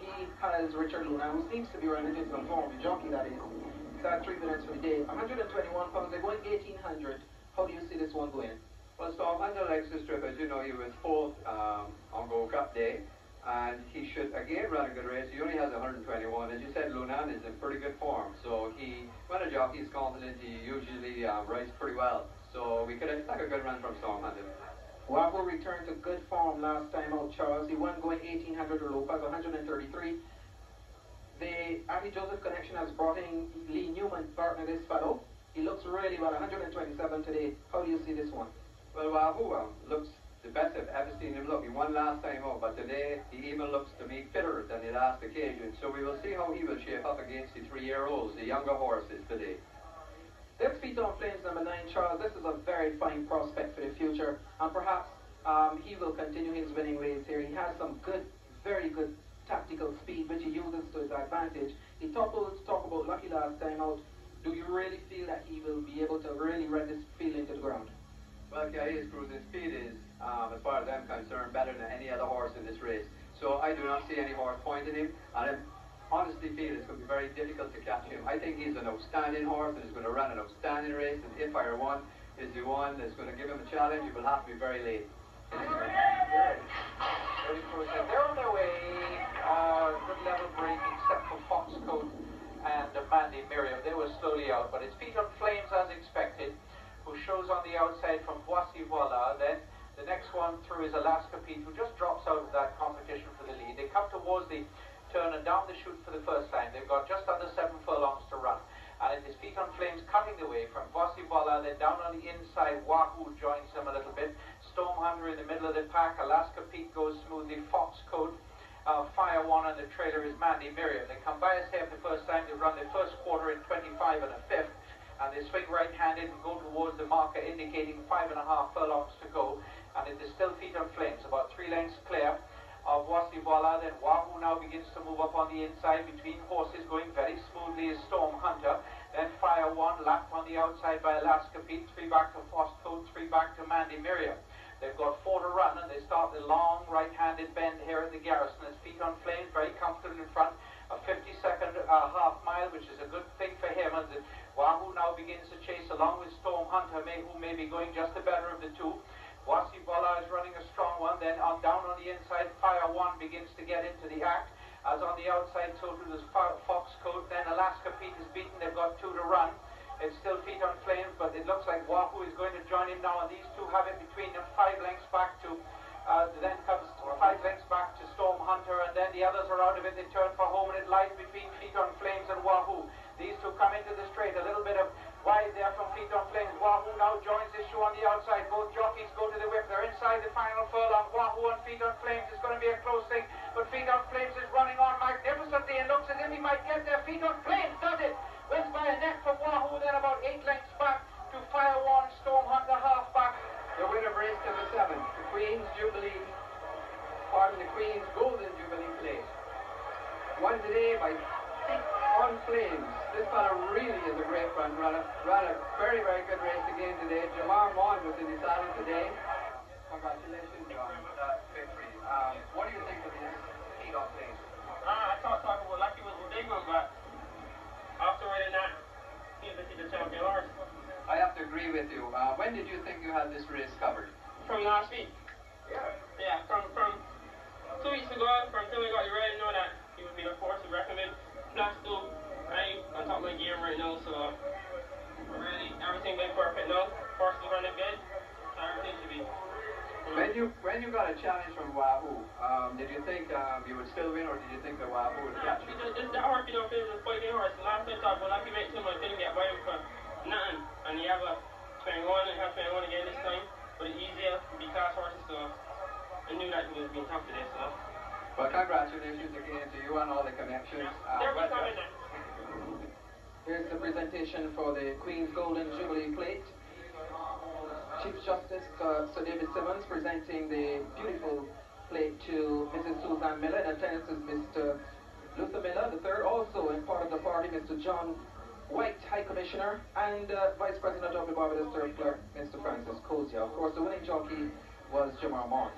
he has Richard Luna, who seems to be running into some form, the jockey that is. He's had 3 minutes for the day. 121 pounds, they're going 1800. How do you see this one going? Well, Storm Hunter likes this trip. As you know, he was fourth on Gold Cup Day, and he should again run a good race. He only has 121. As you said, Lunan is in pretty good form, so when a jockey is confident, he usually rides pretty well. So we could expect a good run from Storm Hunter. Wahoo returned to good form last time out, Charles. He won going 1800 or Lopez, 133. The Abby Joseph connection has brought in Lee Newman, partner this fellow. He looks really well, 127 today. How do you see this one? Well, Wahoo looks the best I've ever seen him look. He won last time out, but today he even looks to me fitter than the last occasion. So we will see how he will shape up against the 3-year-olds, the younger horses today. Let's beat on Flames number 9, Charles. This is a very fine prospect for the future, and perhaps he will continue his winning ways here. He has some good, very good tactical speed, which he uses to his advantage. He talked about Lucky last time out. Do you really feel that he will be able to really run this field into the ground? Well, his cruising speed is, as far as I'm concerned, better than any other horse in this race. So I do not see any horse pointing him, and I honestly feel it's going to be very difficult to catch him. I think he's an outstanding horse and he's going to run an outstanding race, and if Fire One is the one that's going to give him a challenge, it will have to be very late. They're on their way, good level break except for Foxcoat and Mandy Miriam. They were slowly out, but it's Feet on Flames as expected, who shows on the outside from Voici Voila. Then the next one through is Alaska Pete, who just drops out of that competition for the lead. They come towards the turn and down the chute for the first time. They've got just under 7 furlongs to run. And it is Feet on Flames cutting the way from Voici Voila. Then down on the inside, Wahoo joins them a little bit. Storm Hunter in the middle of the pack. Alaska Pete goes smoothly. Foxcoat, Fire One, and the trailer is Mandy Miriam. They come by us here for the first time. They run their first quarter in 25 and a fifth. And they swing right-handed and go towards the marker indicating 5.5 furlongs to go. And it is still Feet on Flames, about 3 lengths clear of Voici Voila. Then Wahoo now begins to move up on the inside between horses, going very smoothly as Storm Hunter. Then Fire One lapped on the outside by Alaska Pete, 3 back to Foxcoat, 3 back to Mandy Miriam. They've got 4 to run, and they start the long right-handed bend here at the Garrison. As Feet on Flames very comfortable in front, a 50-second half mile, which is a good thing for him. And Wahoo now begins to chase along with Storm Hunter, who may be going just the better of the two. Voici Voila is running a strong one. Then down on the inside, Fire One begins to get into the act. As on the outside, so too does Foxcoat. Then Alaska Pete is beaten. They've got 2 to run. It's still Feet on Flames, but it looks like Wahoo is going to join him now, and these two have it between them. 5 lengths back to, then comes 5 lengths back to Storm Hunter, and then the others are out of it. They turn for home, and it lies between Feet on Flames and Wahoo. These two come into the straight, a little bit of wide there from Feet on Flames. Wahoo now joins this shoe on the outside. Both jockeys go to the whip. They're inside the final furlong. Wahoo and Feet on Flames is going to be a close thing, but Feet on Flames is running on magnificently and looks as if he might get there. Feet on Flames does it. Wins by a neck from Wahoo, then about 8 lengths back to Fire One, Storm Hunter half back. The winner of race number 7, the Queen's Golden Jubilee Plate. Won today by Feet on Flames. This fellow really is a great front runner. Ran a very, very good race again today. Maughn was in the saddle today. Congratulations on that victory. What do you think of this Feet on Flames? I thought talking about Lucky was a big one, but after winning that, he's the champion horse. I have to agree with you. When did you think you had this race covered? From last week. Yeah, from 2 weeks ago, from until we got you ready, know that he would be the horse to recommend. Plus, too, I'm on top of my game right now, so really everything been perfect now. Horse is running good, so everything should be. When you got a challenge from Wahoo, did you think you would still win, or did you think that Wahoo would catch you? That horse, you know, is a fighting horse. Last time I talked about Lucky made too much, didn't get by him for nothing. And he have a 21 and have 21 again this time, but it's easier to be class horses, so I knew that he was being tough today, so. Well, congratulations again to you and all the connections. Here's the presentation for the Queen's Golden Jubilee Plate. Chief Justice Sir David Simmons presenting the beautiful plate to Mrs. Suzanne Miller, and attendance is Mr. Luther Miller III, also in part of the party Mr. John White, High Commissioner, and Vice President of the Barbados Turf Clerk, Mr. Francis Kozia. Of course, the winning jockey was Jamar Maughn.